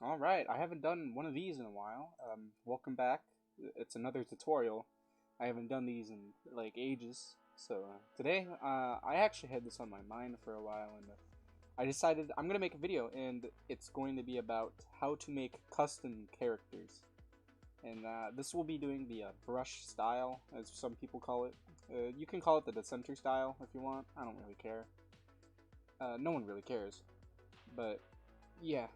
Alright, I haven't done one of these in a while. Welcome back. It's another tutorial. I haven't done these in like ages. So today, I actually had this on my mind for a while and I decided I'm going to make a video and it's going to be about how to make custom characters. And this will be doing the brush style, as some people call it. You can call it the Dissenter style if you want. I don't really care. No one really cares. But yeah,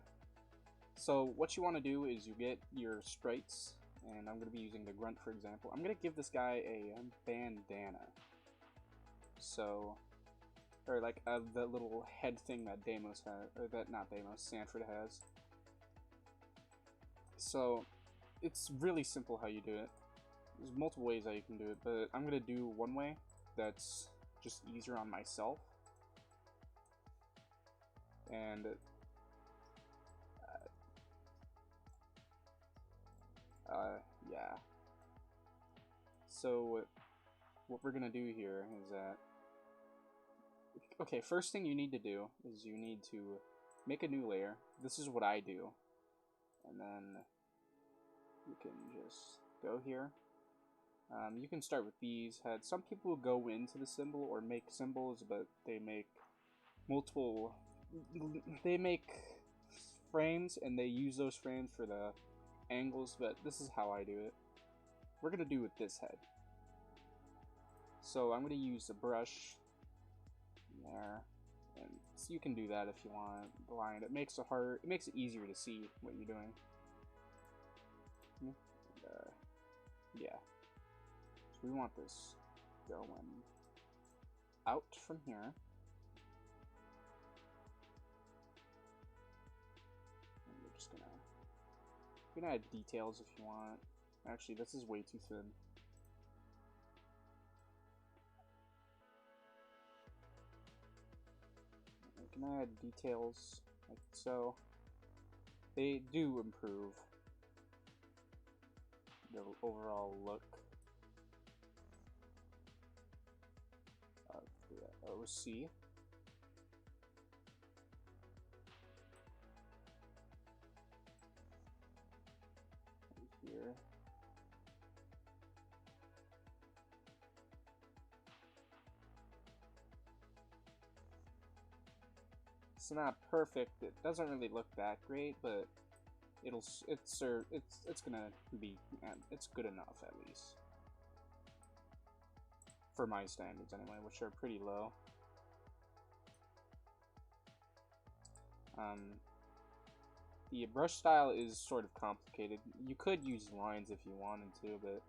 so what you want to do is you get your sprites, and I'm going to be using the grunt for example. I'm going to give this guy a bandana. So, or like the little head thing that Deimos has, or that not Deimos, Sanford has. So it's really simple how you do it. There's multiple ways that you can do it, but I'm going to do one way that's just easier on myself. And yeah. So what we're gonna do here is that, okay, first thing you need to do is you need to make a new layer. This is what I do. And then you can just go here. You can start with these heads. Some people go into the symbol or make symbols, but they make multiple, they make frames and they use those frames for the angles, but this is how I do it. We're gonna do with this head. So I'm gonna use a brush there, and so you can do that if you want blind. It makes it easier to see what you're doing. And, yeah, so we want this going out from here, and we're just gonna add details if you want. Actually, this is way too thin. We can add details like so. They do improve the overall look of the OC. Here. It's not perfect. It doesn't really look that great, but it's gonna be, it's good enough at least for my standards anyway, which are pretty low. The brush style is sort of complicated. You could use lines if you wanted to, but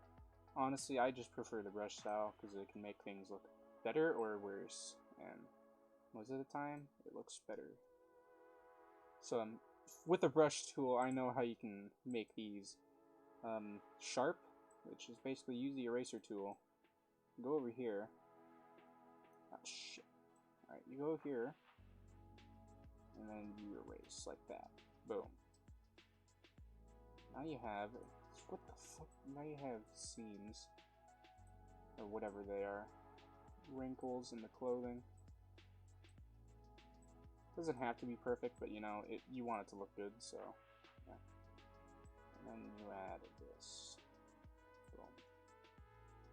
honestly, I just prefer the brush style because it can make things look better or worse. And most of the time, it looks better. So with the brush tool, I know how you can make these sharp, which is basically use the eraser tool. Go over here. Oh, shit. Alright, you go here, and then you erase like that. Boom. Now you have, what the fuck? Now you have seams, or whatever they are, wrinkles in the clothing. Doesn't have to be perfect, but you know, you want it to look good, so yeah. And then you add this. Boom.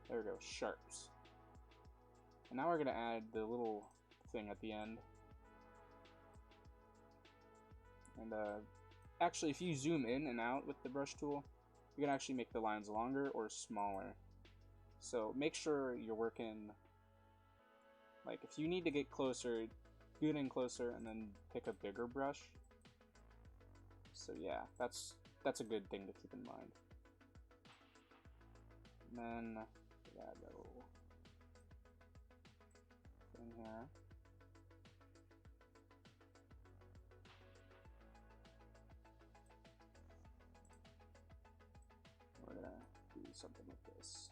There we go, sharps. And now we're gonna add the little thing at the end. And actually, if you zoom in and out with the brush tool, you can actually make the lines longer or smaller. So make sure you're working, like if you need to get closer, get in closer and then pick a bigger brush. So yeah, that's a good thing to keep in mind. And then add that little thing here. We're gonna do something like this.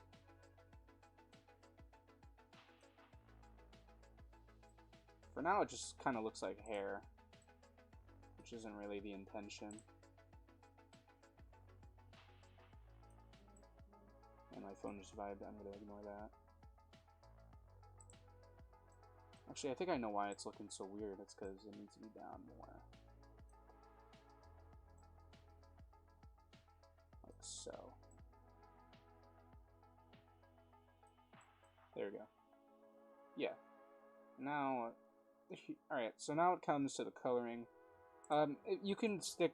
For now, it just kind of looks like hair, which isn't really the intention. And my phone just vibed, I'm gonna ignore that. Actually, I think I know why it's looking so weird. It's because it needs to be down more. now, alright, so now it comes to the coloring. You can stick,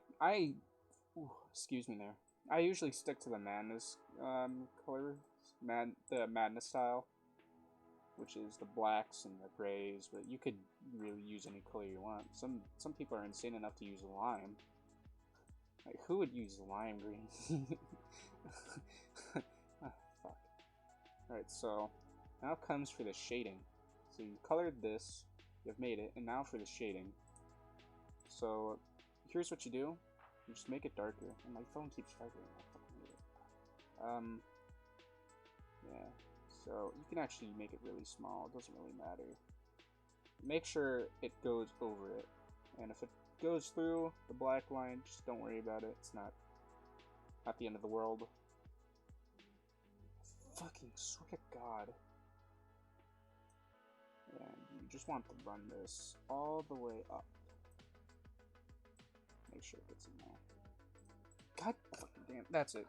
excuse me there. I usually stick to the madness, color, the madness style, which is the blacks and the grays, but you could really use any color you want. Some people are insane enough to use lime. Like, who would use lime green? Ah, fuck. Alright, so now comes for the shading. So you colored this, you've made it, and now for the shading. So here's what you do. You just make it darker. And my phone keeps vibrating. Yeah. So you can actually make it really small. It doesn't really matter. Make sure it goes over it. And if it goes through the black line, just don't worry about it. It's not the end of the world. Fucking swear to God. And you just want to run this all the way up. Make sure it gets in there. God fucking damn. That's it.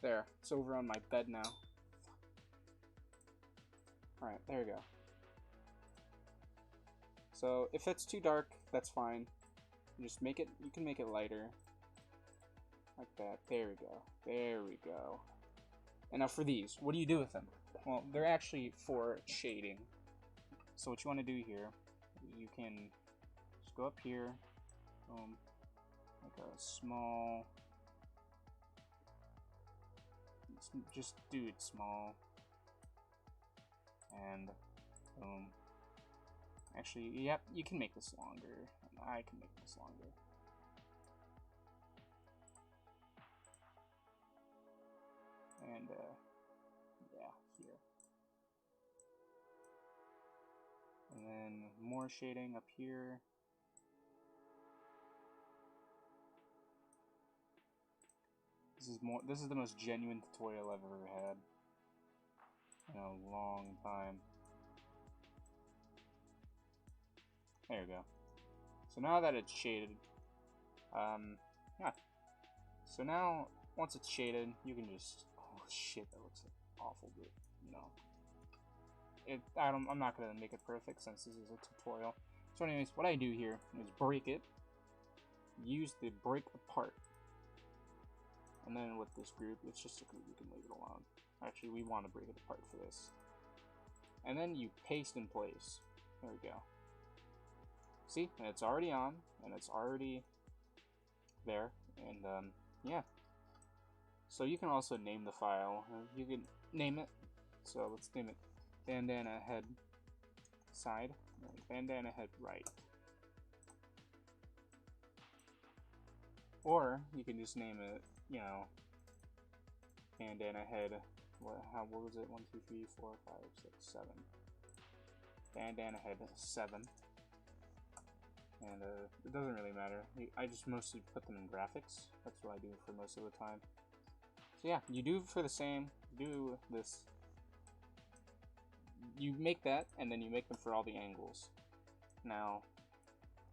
There. It's over on my bed now. Alright, there we go. So, if it's too dark, that's fine. You just make it, you can make it lighter. Like that. There we go. There we go. And now for these, what do you do with them? Well, they're actually for shading. So what you want to do here, you can just go up here, like a small, just do it small, and actually, yep, you can make this longer, and I can make this longer. And yeah, here. And then more shading up here. This is the most genuine tutorial I've ever had in a long time. There we go. So now that it's shaded, yeah. So now, once it's shaded, you can just, oh shit, that looks awful, but you know. I'm not gonna make it perfect since this is a tutorial. So anyways, what I do here is break it, use the break apart, and then with this group, it's just a group, you can leave it alone. Actually, we want to break it apart for this. And then you paste in place. There we go. See, and it's already on, and it's already there, and yeah. So you can also name the file. You can name it. So let's name it bandana head side, bandana head right. Or you can just name it, you know, bandana head. What was it? 1, 2, 3, 4, 5, 6, 7. Bandana head 7. And it doesn't really matter. I just mostly put them in graphics. That's what I do for most of the time. So yeah, you do for the same. Do this. You make that, and then you make them for all the angles. Now,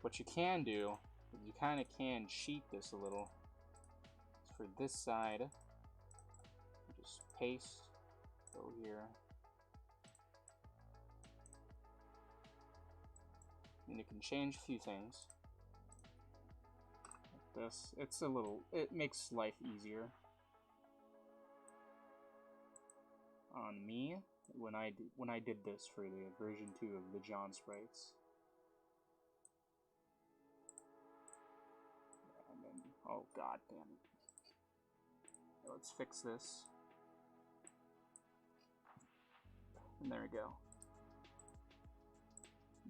what you can do, you kind of can cheat this a little. For this side, just paste, go here. And you can change a few things. Like this. It makes life easier. On me, when I did this for the version 2 of the John sprites. And then, oh god damn it. Let's fix this. And there we go.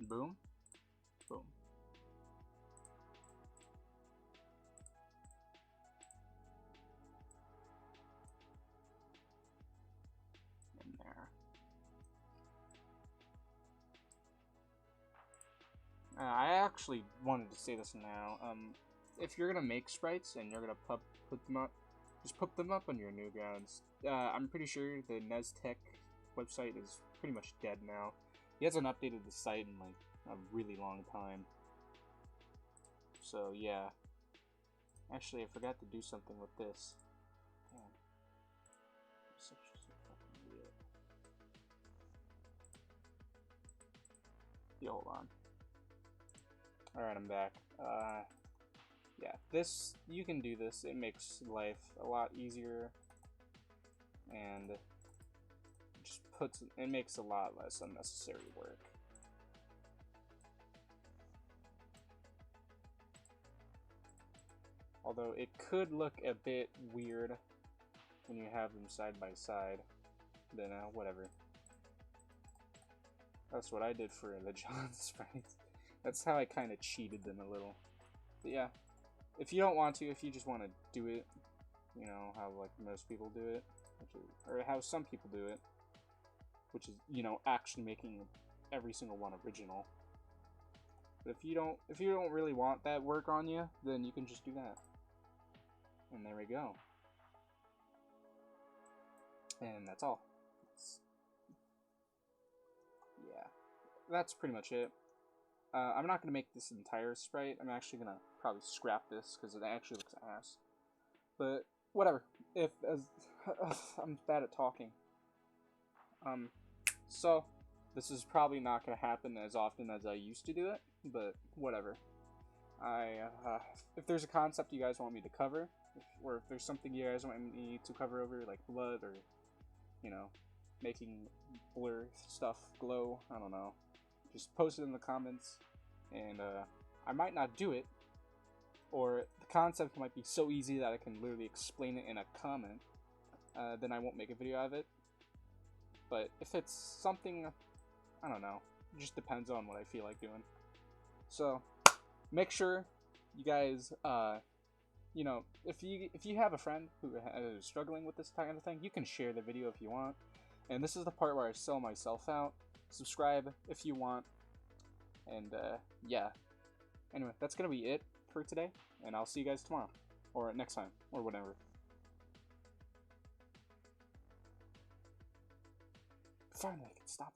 Boom. Boom. In there. I actually wanted to say this now. If you're gonna make sprites and you're gonna put them up, just put them up on your Newgrounds. I'm pretty sure the Neztec website is pretty much dead now. He hasn't updated the site in like a really long time. So yeah. Actually, I forgot to do something with this. Damn. you hold on. Alright, I'm back. Yeah, this, you can do this. It makes life a lot easier, and just it makes a lot less unnecessary work. Although it could look a bit weird when you have them side by side, then whatever. That's what I did for the John sprites. That's how I kind of cheated them a little. But yeah, if you don't want to, if you just want to do it, you know, how like most people do it, or how some people do it, which is, you know, actually making every single one original. But if you don't really want that work on you, then you can just do that. And there we go. And that's all. Yeah, that's pretty much it. I'm not going to make this entire sprite. I'm actually going to probably scrap this because it actually looks ass. But whatever. I'm bad at talking. So this is probably not going to happen as often as I used to do it, but whatever. If there's a concept you guys want me to cover, or if there's something you guys want me to cover over, like blood, or, you know, making blur stuff glow, I don't know, just post it in the comments, and I might not do it, or the concept might be so easy that I can literally explain it in a comment, then I won't make a video of it. But if it's something, I don't know, it just depends on what I feel like doing. So make sure you guys, you know, if you have a friend who is struggling with this kind of thing, you can share the video if you want. And this is the part where I sell myself out. Subscribe if you want. And yeah. Anyway, that's gonna be it for today, and I'll see you guys tomorrow, or next time, or whatever. Finally, I can stop.